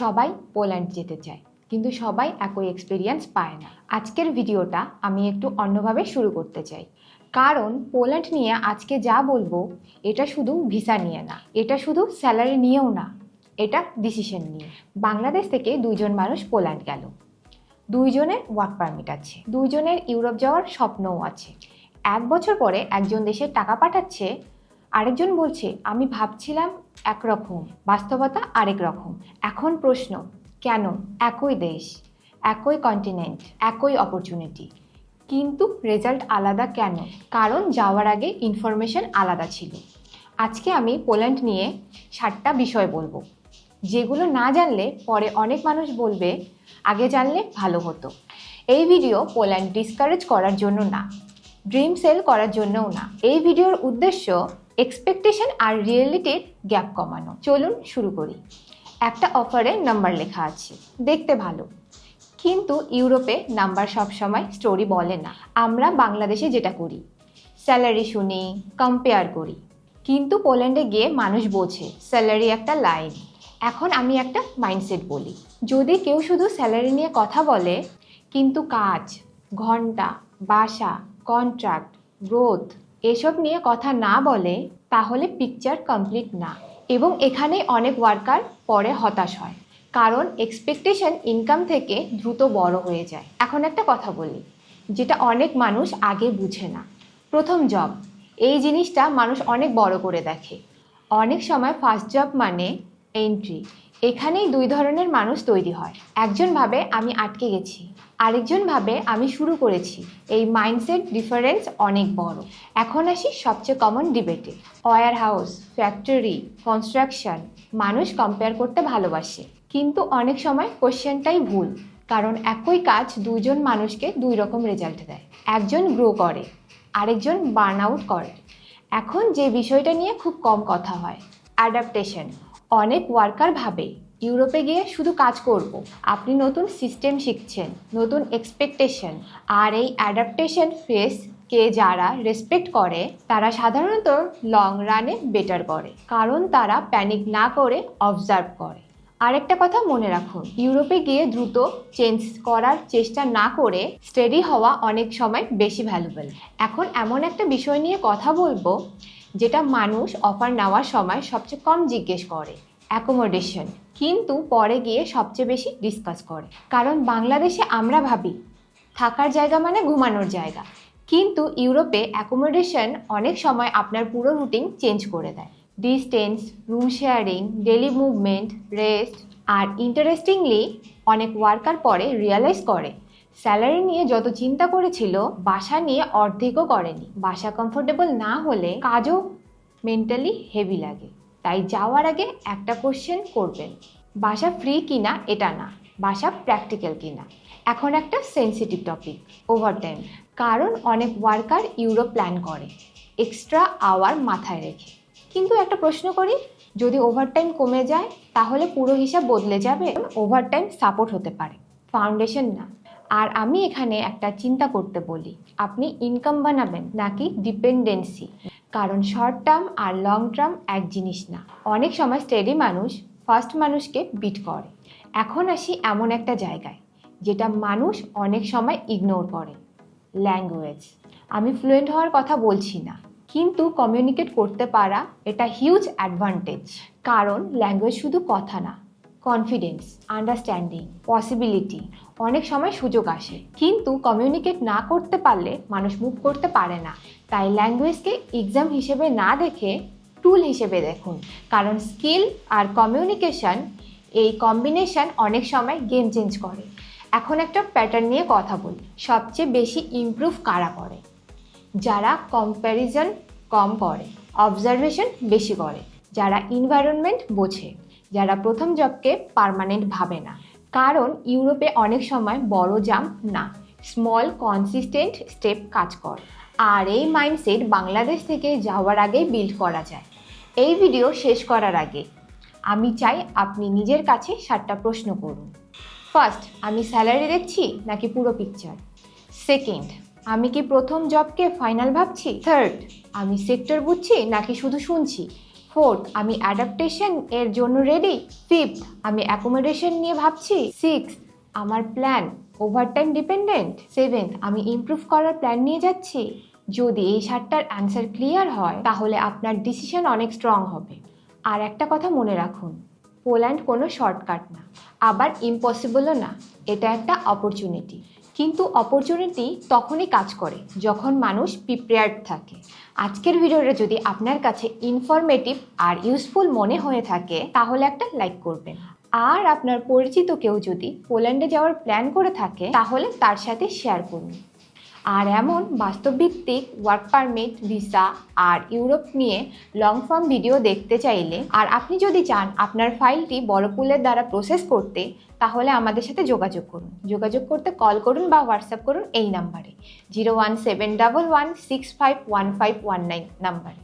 সবাই পোল্যান্ড যেতে চায়, কিন্তু সবাই একই এক্সপিরিয়েন্স পায় না। আজকের ভিডিওটা আমি একটু অন্যভাবে শুরু করতে চাই, কারণ পোল্যান্ড নিয়ে আজকে যা বলবো এটা শুধু ভিসা নিয়ে না, এটা শুধু স্যালারি নিয়েও না, এটা ডিসিশন নিয়ে। বাংলাদেশ থেকে দুইজন মানুষ পোল্যান্ড গেল, দুইজনের ওয়ার্ক পারমিট আছে, দুইজনের ইউরোপ যাওয়ার স্বপ্নও আছে। 1 বছর পরে একজন দেশে টাকা পাঠাচ্ছে, আরেকজন বলছে আমি ভাবছিলাম একরকম, বাস্তবতা আরেক রকম। এখন প্রশ্ন, কেন? একই দেশ, একই কন্টিনেন্ট, একই অপরচুনিটি, কিন্তু রেজাল্ট আলাদা কেন? কারণ যাওয়ার আগে ইনফরমেশন আলাদা ছিল। আজকে আমি পোল্যান্ড নিয়ে 7টা বিষয় বলবো, যেগুলো না জানলে পরে অনেক মানুষ বলবে আগে জানলে ভালো হতো। এই ভিডিও পোল্যান্ড ডিসকারেজ করার জন্য না, ড্রিম সেল করার জন্যও না। এই ভিডিওর উদ্দেশ্য এক্সপেকটেশন আর রিয়েলিটির গ্যাপ কমানো। চলুন শুরু করি। একটা অফারে নাম্বার লেখা আছে, দেখতে ভালো, কিন্তু ইউরোপে নাম্বার সবসময় স্টোরি বলে না। আমরা বাংলাদেশে যেটা করি, স্যালারি শুনি, কম্পেয়ার করি, কিন্তু পোল্যান্ডে গিয়ে মানুষ বোঝে স্যালারি একটা লাইন। এখন আমি একটা মাইন্ডসেট বলি, যদি কেউ শুধু স্যালারি নিয়ে কথা বলে কিন্তু কাজ, ঘন্টা, বাসা, কন্ট্রাক্ট, গ্রোথ এসব নিয়ে কথা না বলে, তাহলে পিকচার কমপ্লিট না। এবং এখানে অনেক ওয়ার্কার পরে হতাশ হয়, কারণ এক্সপেকটেশন ইনকাম থেকে দ্রুত বড় হয়ে যায়। এখন একটা কথা বলি, যেটা অনেক মানুষ আগে বুঝে না, প্রথম জব। এই জিনিসটা মানুষ অনেক বড় করে দেখে। অনেক সময় ফার্স্ট জব মানে এন্ট্রি। এখানেই 2 ধরনের মানুষ তৈরি হয়। একজন ভাবে আমি আটকে গেছি, আরেকজন ভাবে আমি শুরু করেছি। এই মাইন্ডসেট ডিফারেন্স অনেক বড়। এখন আসি সবচেয়ে কমন ডিবেটে। Warehouse, factory, construction. মানুষ কম্পেয়ার করতে ভালোবাসে, কিন্তু অনেক সময় কোশ্চেনটাই ভুল, কারণ একই কাজ 2 জন মানুষকে 2 রকম রেজাল্ট দেয়। একজন গ্রো করে, আরেকজন বার্ন আউট করে। এখন যে বিষয়টা নিয়ে খুব কম কথা হয়, অ্যাডাপ্টেশন। অনেক ওয়ার্কার ভাবে ইউরোপে গিয়ে শুধু কাজ করব। আপনি নতুন সিস্টেম শিখছেন, নতুন এক্সপেকটেশন, আর এই অ্যাডাপ্টেশন ফেস কে যারা রেসপেক্ট করে তারা সাধারণত লং রানে বেটার করে, কারণ তারা প্যানিক না করে অবজার্ভ করে। আরেকটা কথা মনে রাখুন, ইউরোপে গিয়ে দ্রুত চেঞ্জ করার চেষ্টা না করে স্টেডি হওয়া অনেক সময় বেশি ভ্যালুয়েবল। এখন এমন একটা বিষয় নিয়ে কথা বলবো যেটা মানুষ অফার নেওয়ার সময় সবচেয়ে কম জিজ্ঞেস করে, অ্যাকোমোডেশন, কিন্তু পরে গিয়ে সবচেয়ে বেশি ডিসকাস করে। কারণ বাংলাদেশে আমরা ভাবি থাকার জায়গা মানে ঘুমানোর জায়গা, কিন্তু ইউরোপে অ্যাকোমোডেশন অনেক সময় আপনার পুরো রুটিন চেঞ্জ করে দেয়। Distance, room sharing, daily movement, rest. আর ইন্টারেস্টিংলি অনেক ওয়ার্কার পরে রিয়েলাইজ করে স্যালারি নিয়ে যত চিন্তা করেছিল বাসা নিয়ে অর্ধেকও করেনি। বাসা কমফোর্টেবল না হলে কাজও মেন্টালি হেভি লাগে। তাই যাওয়ার আগে একটা কোশ্চেন করবেন, বাসা ফ্রি কিনা এটা না, বাসা প্র্যাকটিক্যাল কিনা। এখন একটা সেন্সিটিভ টপিক, ওভারটাইম। কারণ অনেক ওয়ার্কার ইউরোপ প্ল্যান করে এক্সট্রা আওয়ার মাথায় রেখে, কিন্তু একটা প্রশ্ন করি, যদি ওভারটাইম কমে যায় তাহলে পুরো হিসাব বদলে যাবে। ওভারটাইম সাপোর্ট হতে পারে, ফাউন্ডেশন না। আর আমি এখানে একটা চিন্তা করতে বলি, আপনি ইনকাম বানাবেন নাকি ডিপেন্ডেন্সি? কারণ শর্ট টার্ম আর লং টার্ম এক জিনিস না। অনেক সময় স্টেডি মানুষ ফার্স্ট মানুষকে বিট করে। এখন আসি এমন একটা জায়গায় যেটা মানুষ অনেক সময় ইগনোর করে, ল্যাঙ্গুয়েজ। আমি ফ্লুয়েন্ট হওয়ার কথা বলছি না, কিন্তু কমিউনিকেট করতে পারা এটা হিউজ অ্যাডভান্টেজ। কারণ ল্যাঙ্গুয়েজ শুধু কথা না, কনফিডেন্স, আন্ডারস্ট্যান্ডিং, পসিবিলিটি। অনেক সময় সুযোগ আসে, কিন্তু কমিউনিকেট না করতে পারলে মানুষ মুভ করতে পারে না। তাই ল্যাঙ্গুয়েজকে এক্সাম হিসেবে না দেখে টুল হিসেবে দেখুন, কারণ স্কিল আর কমিউনিকেশন এই কম্বিনেশন অনেক সময় গেম চেঞ্জ করে। এখন একটা প্যাটার্ন নিয়ে কথা বলি, সবচেয়ে বেশি ইমপ্রুভ কারা করে? যারা কম্প্যারিজন কম করে, অবজারভেশন বেশি করে, যারা এনভায়রনমেন্ট বোঝে, যারা প্রথম জবকে পার্মানেন্ট ভাবে না। কারণ ইউরোপে অনেক সময় বড় জাম্প না, স্মল কনসিস্টেন্ট স্টেপ কাজ করে। আর এই মাইন্ডসেট বাংলাদেশ থেকে যাওয়ার আগেই বিল্ড করা যায়। এই ভিডিও শেষ করার আগে আমি চাই আপনি নিজের কাছে 7টা প্রশ্ন করুন। ফার্স্ট, আমি স্যালারি দেখছি নাকি পুরো পিকচার? সেকেন্ড, আমি কি প্রথম জবকে ফাইনাল ভাবছি? থার্ড, আমি সেক্টর বুঝছি নাকি শুধু শুনছি? 4th, আমি অ্যাডাপ্টেশন এর জন্য রেডি। 5th, আমি অ্যাকোমোডেশন নিয়ে ভাবছি। 6th, আমার প্ল্যান ওভারটাইম ডিপেন্ডেন্ট। 7th, আমি ইমপ্রুভ করার প্ল্যান নিয়ে যাচ্ছি। যদি এই 7টার অ্যান্সার ক্লিয়ার হয় তাহলে আপনার ডিসিশন অনেক স্ট্রং হবে। আর একটা কথা মনে রাখুন, পোল্যান্ড কোনো শর্টকাট না, আবার ইম্পসিবলও না। এটা একটা অপরচুনিটি, কিন্তু অপরচুনিটি তখনই কাজ করে যখন মানুষ প্রিপেয়ার্ড থাকে। আজকের ভিডিওটা যদি আপনার কাছে ইনফরমেটিভ আর ইউজফুল মনে হয়ে থাকে তাহলে একটা লাইক করবেন। আর আপনার পরিচিত কেউ যদি পোল্যান্ডে যাওয়ার প্ল্যান করে থাকে তাহলে তার সাথে শেয়ার করুন। আর এমন বাস্তবভিত্তিক ওয়ার্ক পারমিট, ভিসা আর ইউরোপ নিয়ে লং ফর্ম ভিডিও দেখতে চাইলে, আর আপনি যদি চান আপনার ফাইলটি বড়পুলের দ্বারা প্রসেস করতে, তাহলে আমাদের সাথে যোগাযোগ করুন। যোগাযোগ করতে কল করুন বা হোয়াটসঅ্যাপ করুন এই নাম্বারে 01711651519 নাম্বারে।